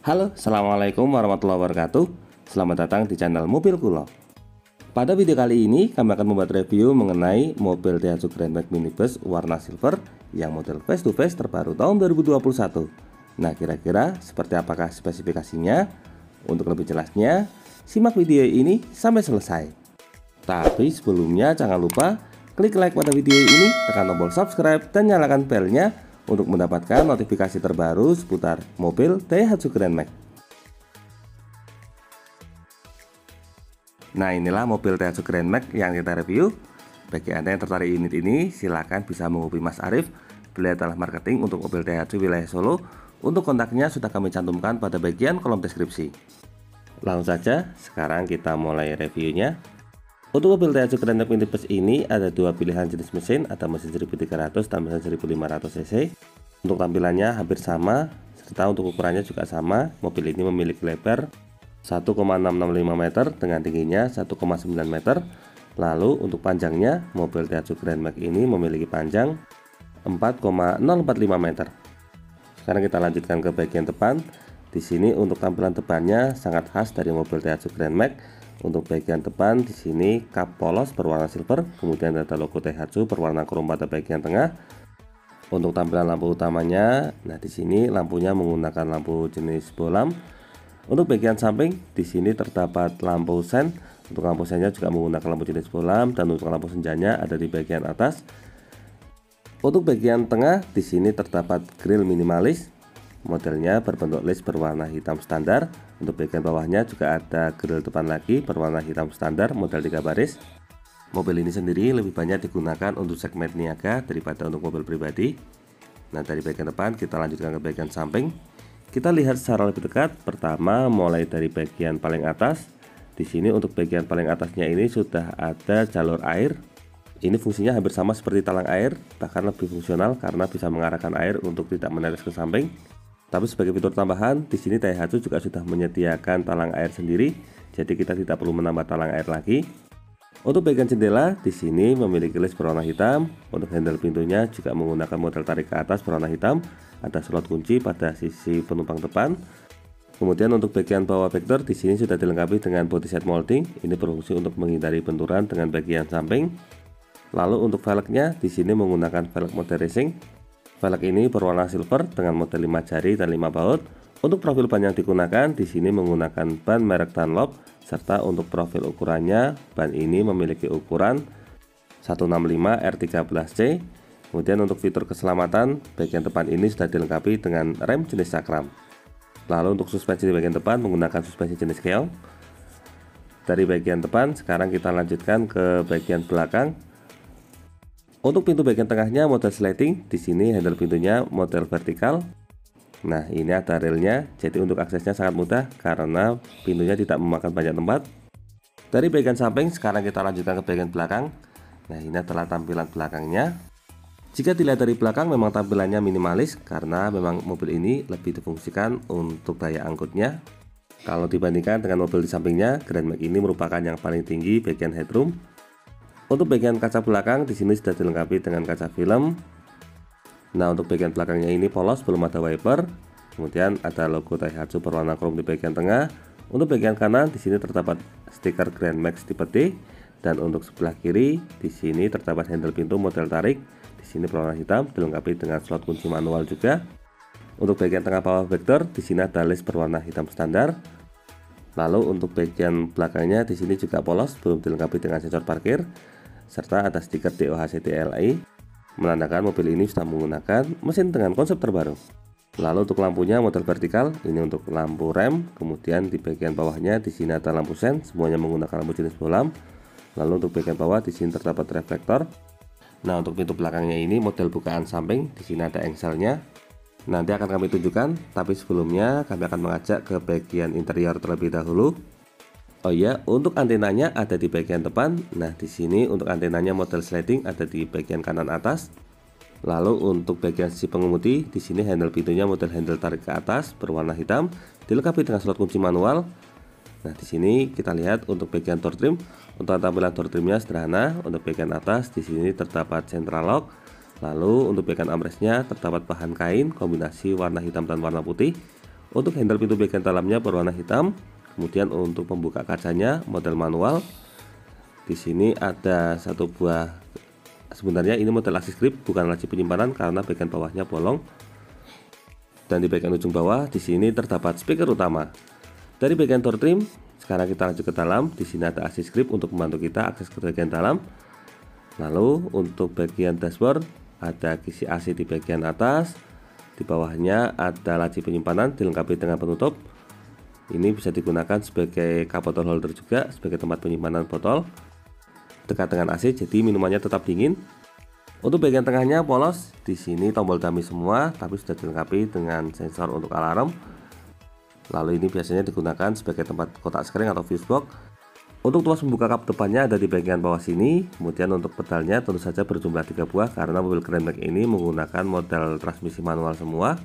Halo, assalamualaikum warahmatullahi wabarakatuh. Selamat datang di channel Mobil Kulo. Pada video kali ini kami akan membuat review mengenai mobil Daihatsu Grand Max Minibus warna silver yang model face to face terbaru tahun 2021. Nah, kira-kira seperti apakah spesifikasinya? Untuk lebih jelasnya, simak video ini sampai selesai. Tapi sebelumnya jangan lupa klik like pada video ini, tekan tombol subscribe dan nyalakan belnya untuk mendapatkan notifikasi terbaru seputar mobil Daihatsu Grand Max. Nah, inilah mobil Daihatsu Grand Max yang kita review. Bagi Anda yang tertarik unit ini, silakan bisa menghubungi Mas Arif. Beliau adalah marketing untuk mobil Daihatsu wilayah Solo. Untuk kontaknya sudah kami cantumkan pada bagian kolom deskripsi. Langsung saja, sekarang kita mulai reviewnya. Untuk mobil Daihatsu Grand Max Minibus ini ada dua pilihan jenis mesin, ada mesin 1300 dan mesin 1500 cc. Untuk tampilannya hampir sama, serta untuk ukurannya juga sama. Mobil ini memiliki lebar 1,665 meter dengan tingginya 1,9 meter. Lalu untuk panjangnya, mobil Daihatsu Grand Max ini memiliki panjang 4,045 meter. Sekarang kita lanjutkan ke bagian depan. Di sini untuk tampilan depannya sangat khas dari mobil Daihatsu Grand Max. Untuk bagian depan di sini kap polos berwarna silver, kemudian ada logo Daihatsu berwarna krom pada bagian tengah. Untuk tampilan lampu utamanya, nah di sini lampunya menggunakan lampu jenis bolam. Untuk bagian samping di sini terdapat lampu sen. Untuk lampu sennya juga menggunakan lampu jenis bolam dan untuk lampu senjanya ada di bagian atas. Untuk bagian tengah di sini terdapat grill minimalis. Modelnya berbentuk list berwarna hitam standar. Untuk bagian bawahnya juga ada grill depan lagi berwarna hitam standar model 3 baris. Mobil ini sendiri lebih banyak digunakan untuk segmen niaga daripada untuk mobil pribadi. Nah, dari bagian depan kita lanjutkan ke bagian samping. Kita lihat secara lebih dekat. Pertama, mulai dari bagian paling atas. Di sini untuk bagian paling atasnya ini sudah ada jalur air. Ini fungsinya hampir sama seperti talang air, bahkan lebih fungsional karena bisa mengarahkan air untuk tidak menetes ke samping. Tapi sebagai fitur tambahan, di sini Daihatsu juga sudah menyediakan talang air sendiri, jadi kita tidak perlu menambah talang air lagi. Untuk bagian jendela, di sini memiliki list berwarna hitam. Untuk handle pintunya juga menggunakan model tarik ke atas berwarna hitam. Ada slot kunci pada sisi penumpang depan. Kemudian untuk bagian bawah backdoor, di sini sudah dilengkapi dengan body set molding. Ini berfungsi untuk menghindari benturan dengan bagian samping. Lalu untuk velgnya, di sini menggunakan velg mode racing. Velg ini berwarna silver dengan model 5 jari dan 5 baut. Untuk profil ban yang digunakan di sini menggunakan ban merek Dunlop, serta untuk profil ukurannya ban ini memiliki ukuran 165 R13C. Kemudian untuk fitur keselamatan, bagian depan ini sudah dilengkapi dengan rem jenis cakram. Lalu untuk suspensi di bagian depan menggunakan suspensi jenis keong. Dari bagian depan sekarang kita lanjutkan ke bagian belakang. Untuk pintu bagian tengahnya model sliding, di sini handle pintunya model vertikal. Nah, ini ada railnya, jadi untuk aksesnya sangat mudah karena pintunya tidak memakan banyak tempat. Dari bagian samping, sekarang kita lanjutkan ke bagian belakang. Nah, ini adalah tampilan belakangnya. Jika dilihat dari belakang, memang tampilannya minimalis karena memang mobil ini lebih difungsikan untuk daya angkutnya. Kalau dibandingkan dengan mobil di sampingnya, Grand Max ini merupakan yang paling tinggi bagian headroom. Untuk bagian kaca belakang di sini sudah dilengkapi dengan kaca film. Nah, untuk bagian belakangnya ini polos, belum ada wiper. Kemudian ada logo Daihatsu berwarna krom di bagian tengah. Untuk bagian kanan di sini terdapat stiker Grand Max tipe D dan untuk sebelah kiri di sini terdapat handle pintu model tarik. Di sini berwarna hitam dilengkapi dengan slot kunci manual juga. Untuk bagian tengah bawah backdoor di sini ada list berwarna hitam standar. Lalu untuk bagian belakangnya di sini juga polos, belum dilengkapi dengan sensor parkir. Serta ada stiker DOHC TLI menandakan mobil ini sudah menggunakan mesin dengan konsep terbaru. Lalu untuk lampunya model vertikal, ini untuk lampu rem. Kemudian di bagian bawahnya di sini ada lampu sen, semuanya menggunakan lampu jenis bolam. Lalu untuk bagian bawah di sini terdapat reflektor. Nah, untuk pintu belakangnya ini model bukaan samping, di sini ada engselnya. Nanti akan kami tunjukkan, tapi sebelumnya kami akan mengajak ke bagian interior terlebih dahulu. Oh iya, untuk antenanya ada di bagian depan. Nah, di sini untuk antenanya model sliding ada di bagian kanan atas. Lalu untuk bagian sisi pengemudi, di sini handle pintunya model handle tarik ke atas berwarna hitam, dilengkapi dengan slot kunci manual. Nah, di sini kita lihat untuk bagian door trim. Untuk tampilan door trimnya sederhana. Untuk bagian atas di sini terdapat central lock. Lalu untuk bagian armrestnya terdapat bahan kain kombinasi warna hitam dan warna putih. Untuk handle pintu bagian dalamnya berwarna hitam. Kemudian untuk pembuka kacanya model manual. Di sini ada satu buah, sebenarnya ini model laci grip bukan laci penyimpanan karena bagian bawahnya bolong. Dan di bagian ujung bawah di sini terdapat speaker utama. Dari bagian door trim, sekarang kita lanjut ke dalam. Di sini ada AC grip untuk membantu kita akses ke bagian dalam. Lalu untuk bagian dashboard ada kisi AC di bagian atas. Di bawahnya ada laci penyimpanan dilengkapi dengan penutup. Ini bisa digunakan sebagai cup bottle holder juga, sebagai tempat penyimpanan botol. Dekat dengan AC jadi minumannya tetap dingin. Untuk bagian tengahnya polos, di sini tombol dummy semua tapi sudah dilengkapi dengan sensor untuk alarm. Lalu ini biasanya digunakan sebagai tempat kotak screen atau fuse box. Untuk tuas pembuka kap depannya ada di bagian bawah sini. Kemudian untuk pedalnya tentu saja berjumlah 3 buah karena mobil Grand Max ini menggunakan model transmisi manual semua.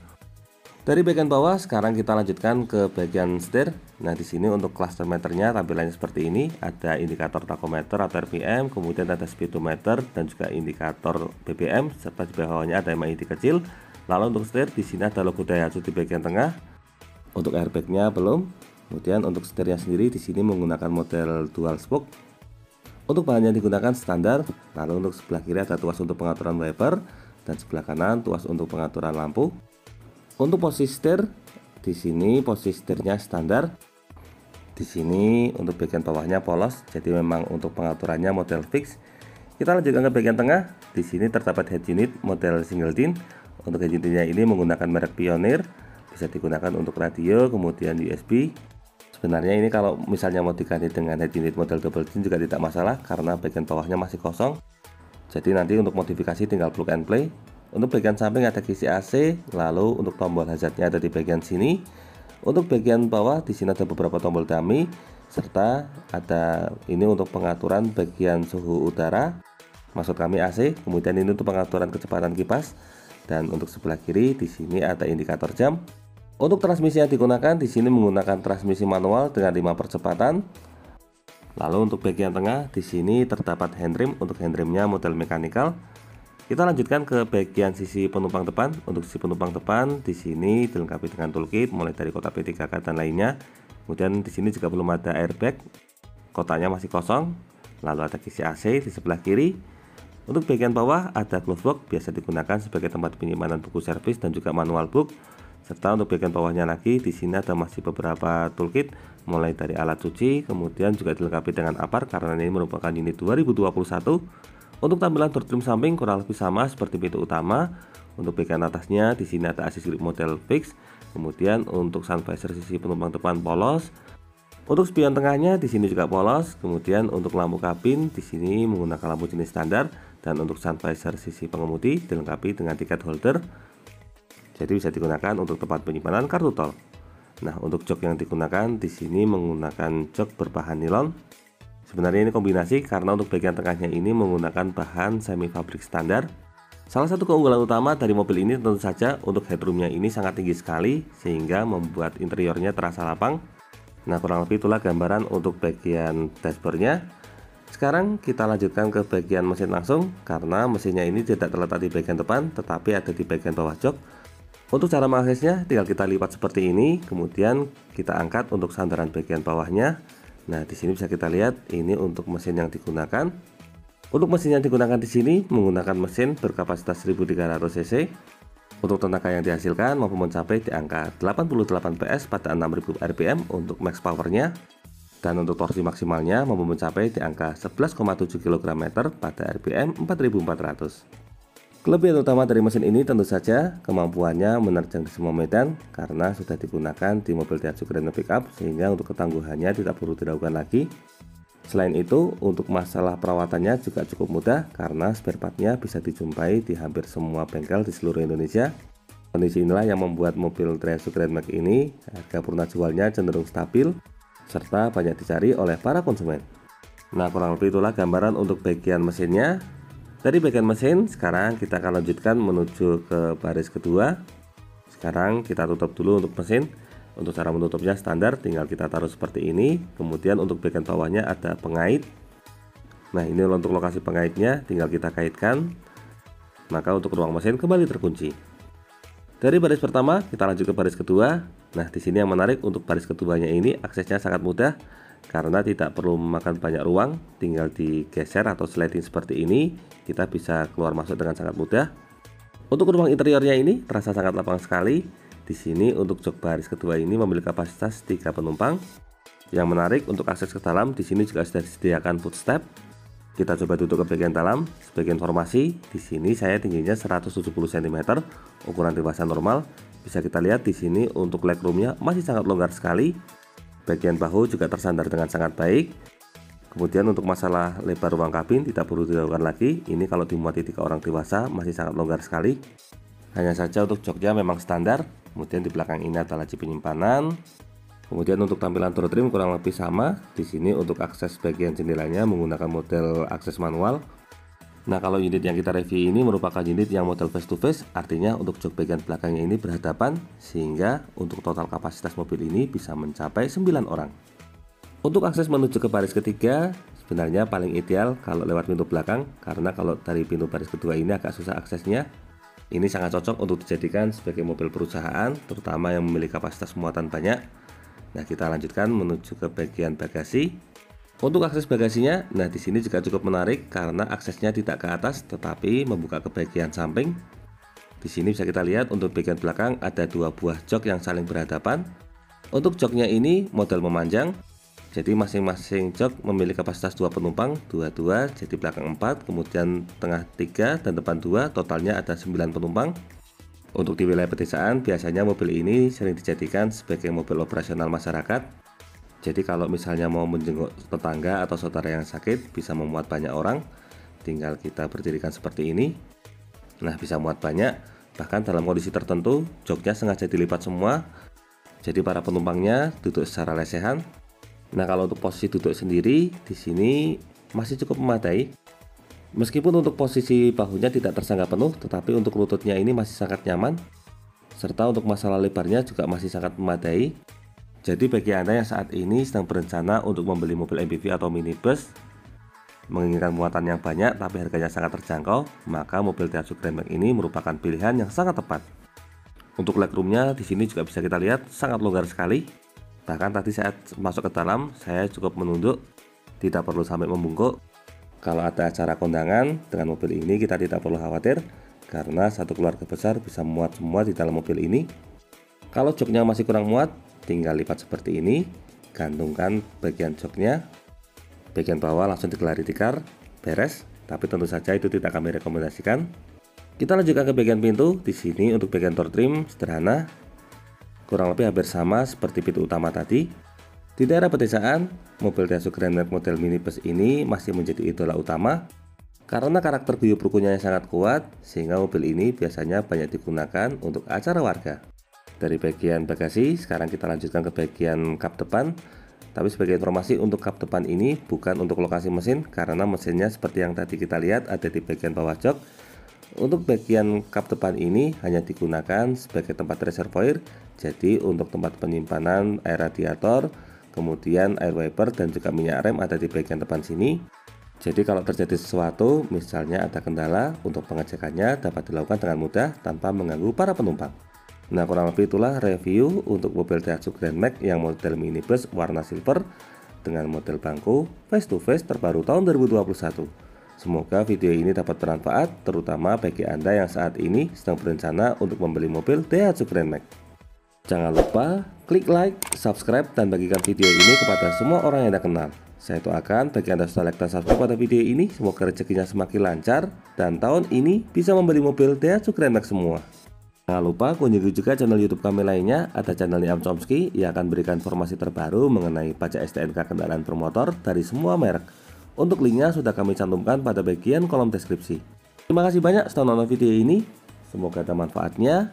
Dari bagian bawah sekarang kita lanjutkan ke bagian setir. Nah, di sini untuk cluster meternya tampilannya seperti ini. Ada indikator tachometer atau RPM, kemudian ada speedometer dan juga indikator BBM serta di bawahnya ada MID kecil. Lalu untuk setir di sini ada logo Daihatsu di bagian tengah. Untuk airbagnya belum. Kemudian untuk setirnya sendiri di sini menggunakan model dual spoke. Untuk bahan yang digunakan standar. Lalu untuk sebelah kiri ada tuas untuk pengaturan wiper dan sebelah kanan tuas untuk pengaturan lampu. Untuk posisi setir di sini posisi setirnya standar. Di sini untuk bagian bawahnya polos, jadi memang untuk pengaturannya model fix. Kita lanjutkan ke bagian tengah. Di sini terdapat head unit model single din. Untuk head unitnya ini menggunakan merek Pioneer. Bisa digunakan untuk radio, kemudian USB. Sebenarnya ini kalau misalnya mau diganti dengan head unit model double din juga tidak masalah karena bagian bawahnya masih kosong. Jadi nanti untuk modifikasi tinggal plug and play. Untuk bagian samping ada kisi AC, lalu untuk tombol hazardnya ada di bagian sini. Untuk bagian bawah di sini ada beberapa tombol dummy serta ada ini untuk pengaturan bagian suhu udara. Maksud kami AC, kemudian ini untuk pengaturan kecepatan kipas. Dan untuk sebelah kiri di sini ada indikator jam. Untuk transmisi yang digunakan di sini menggunakan transmisi manual dengan 5 percepatan. Lalu untuk bagian tengah di sini terdapat handrem. Untuk handremnya model mechanical. Kita lanjutkan ke bagian sisi penumpang depan. Untuk sisi penumpang depan di sini dilengkapi dengan toolkit mulai dari kotak P3K dan lainnya. Kemudian di sini juga belum ada airbag. Kotaknya masih kosong. Lalu ada kisi AC di sebelah kiri. Untuk bagian bawah ada glove box, biasa digunakan sebagai tempat penyimpanan buku servis dan juga manual book. Serta untuk bagian bawahnya lagi di sini ada masih beberapa toolkit mulai dari alat cuci, kemudian juga dilengkapi dengan apar karena ini merupakan unit 2021. Untuk tampilan door trim samping kurang lebih sama seperti pintu utama. Untuk bagian atasnya di sini ada AC grip model fix. Kemudian untuk sun visor sisi penumpang depan polos. Untuk spion tengahnya di sini juga polos. Kemudian untuk lampu kabin di sini menggunakan lampu jenis standar dan untuk sun visor sisi pengemudi dilengkapi dengan tiket holder. Jadi bisa digunakan untuk tempat penyimpanan kartu tol. Nah, untuk jok yang digunakan di sini menggunakan jok berbahan nilon. Sebenarnya ini kombinasi karena untuk bagian tengahnya ini menggunakan bahan semi fabrik standar. Salah satu keunggulan utama dari mobil ini tentu saja untuk headroomnya ini sangat tinggi sekali sehingga membuat interiornya terasa lapang. Nah, kurang lebih itulah gambaran untuk bagian dashboardnya. Sekarang kita lanjutkan ke bagian mesin langsung karena mesinnya ini tidak terletak di bagian depan tetapi ada di bagian bawah jok. Untuk cara mengaksesnya tinggal kita lipat seperti ini, kemudian kita angkat untuk sandaran bagian bawahnya. Nah, di sini bisa kita lihat ini untuk mesin yang digunakan. Untuk mesin yang digunakan di sini menggunakan mesin berkapasitas 1300 cc. Untuk tenaga yang dihasilkan mampu mencapai di angka 88 PS pada 6000 rpm untuk max powernya. Dan untuk torsi maksimalnya mampu mencapai di angka 11,7 km pada rpm 4400. Kelebihan utama dari mesin ini tentu saja kemampuannya menerjang di semua medan karena sudah digunakan di mobil Daihatsu Grand Max Pickup sehingga untuk ketangguhannya tidak perlu diragukan lagi. Selain itu, untuk masalah perawatannya juga cukup mudah karena spare partnya bisa dijumpai di hampir semua bengkel di seluruh Indonesia. Kondisi inilah yang membuat mobil Daihatsu Grand Max ini harga purna jualnya cenderung stabil serta banyak dicari oleh para konsumen. Nah, kurang lebih itulah gambaran untuk bagian mesinnya. Dari bagian mesin, sekarang kita akan lanjutkan menuju ke baris kedua. Sekarang kita tutup dulu untuk mesin. Untuk cara menutupnya standar, tinggal kita taruh seperti ini. Kemudian untuk bagian bawahnya ada pengait. Nah, ini untuk lokasi pengaitnya, tinggal kita kaitkan. Maka untuk ruang mesin kembali terkunci. Dari baris pertama kita lanjut ke baris kedua. Nah, di sini yang menarik untuk baris keduanya ini aksesnya sangat mudah karena tidak perlu memakan banyak ruang, tinggal digeser atau sliding seperti ini, kita bisa keluar masuk dengan sangat mudah. Untuk ruang interiornya ini terasa sangat lapang sekali. Di sini untuk jok baris kedua ini memiliki kapasitas 3 penumpang. Yang menarik untuk akses ke dalam, di sini juga sudah disediakan footstep. Kita coba duduk ke bagian dalam. Sebagai informasi, di sini saya tingginya 170 cm, ukuran dewasa normal. Bisa kita lihat di sini untuk legroomnya masih sangat longgar sekali. Bagian bahu juga tersandar dengan sangat baik. Kemudian untuk masalah lebar ruang kabin tidak perlu diragukan lagi. Ini kalau dimuati 3 orang dewasa masih sangat longgar sekali. Hanya saja untuk joknya memang standar. Kemudian di belakang ini ada laci penyimpanan. Kemudian untuk tampilan door trim kurang lebih sama. Di sini untuk akses bagian jendelanya menggunakan model akses manual. Nah, kalau unit yang kita review ini merupakan unit yang model face to face, artinya untuk jok bagian belakangnya ini berhadapan, sehingga untuk total kapasitas mobil ini bisa mencapai 9 orang. Untuk akses menuju ke baris ketiga, sebenarnya paling ideal kalau lewat pintu belakang, karena kalau dari pintu baris kedua ini agak susah aksesnya. Ini sangat cocok untuk dijadikan sebagai mobil perusahaan, terutama yang memiliki kapasitas muatan banyak. Nah, kita lanjutkan menuju ke bagian bagasi. Untuk akses bagasinya, nah di sini juga cukup menarik karena aksesnya tidak ke atas tetapi membuka ke bagian samping. Di sini bisa kita lihat untuk bagian belakang ada 2 buah jok yang saling berhadapan. Untuk joknya ini model memanjang. Jadi masing-masing jok memiliki kapasitas 2 penumpang, 2, jadi belakang 4, kemudian tengah 3 dan depan 2, totalnya ada 9 penumpang. Untuk di wilayah pedesaan, biasanya mobil ini sering dijadikan sebagai mobil operasional masyarakat. Jadi kalau misalnya mau menjenguk tetangga atau saudara yang sakit, bisa memuat banyak orang. Tinggal kita berdirikan seperti ini. Nah, bisa muat banyak. Bahkan dalam kondisi tertentu, joknya sengaja dilipat semua. Jadi para penumpangnya duduk secara lesehan. Nah, kalau untuk posisi duduk sendiri, di sini masih cukup memadai. Meskipun untuk posisi bahunya tidak tersanggah penuh, tetapi untuk lututnya ini masih sangat nyaman. Serta untuk masalah lebarnya juga masih sangat memadai. Jadi bagi Anda yang saat ini sedang berencana untuk membeli mobil MPV atau minibus, menginginkan muatan yang banyak tapi harganya sangat terjangkau, maka mobil Daihatsu Grand Max ini merupakan pilihan yang sangat tepat. Untuk legroomnya di sini juga bisa kita lihat sangat longgar sekali. Bahkan tadi saat masuk ke dalam, saya cukup menunduk, tidak perlu sampai membungkuk. Kalau ada acara kondangan, dengan mobil ini kita tidak perlu khawatir karena satu keluarga besar bisa muat semua di dalam mobil ini. Kalau joknya masih kurang muat, tinggal lipat seperti ini, gantungkan bagian joknya, bagian bawah langsung digelari tikar, beres. Tapi tentu saja itu tidak kami rekomendasikan. Kita lanjutkan ke bagian pintu. Di sini untuk bagian door trim sederhana, kurang lebih hampir sama seperti pintu utama tadi. Di daerah pedesaan, mobil Daihatsu Grand Max model minibus ini masih menjadi idola utama karena karakter guyub rukunnya yang sangat kuat, sehingga mobil ini biasanya banyak digunakan untuk acara warga. Dari bagian bagasi, sekarang kita lanjutkan ke bagian kap depan. Tapi sebagai informasi, untuk kap depan ini bukan untuk lokasi mesin karena mesinnya seperti yang tadi kita lihat ada di bagian bawah jok. Untuk bagian kap depan ini hanya digunakan sebagai tempat reservoir, jadi untuk tempat penyimpanan air radiator, kemudian air wiper dan juga minyak rem ada di bagian depan sini. Jadi kalau terjadi sesuatu, misalnya ada kendala, untuk pengecekannya dapat dilakukan dengan mudah tanpa mengganggu para penumpang. Nah, kurang lebih itulah review untuk mobil Daihatsu Grand Max yang model minibus warna silver dengan model bangku face to face terbaru tahun 2021. Semoga video ini dapat bermanfaat, terutama bagi Anda yang saat ini sedang berencana untuk membeli mobil Daihatsu Grand Max. Jangan lupa klik like, subscribe, dan bagikan video ini kepada semua orang yang Anda kenal. Saya doakan bagi Anda sudah like dan subscribe pada video ini, semoga rezekinya semakin lancar dan tahun ini bisa membeli mobil Daihatsu Grand Max semua. Jangan lupa kunjungi juga channel YouTube kami lainnya, ada channel Niam Chomsky yang akan berikan informasi terbaru mengenai pajak STNK kendaraan bermotor dari semua merek. Untuk linknya sudah kami cantumkan pada bagian kolom deskripsi. Terima kasih banyak sudah nonton video ini, semoga ada manfaatnya.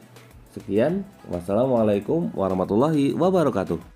Sekian, wassalamualaikum warahmatullahi wabarakatuh.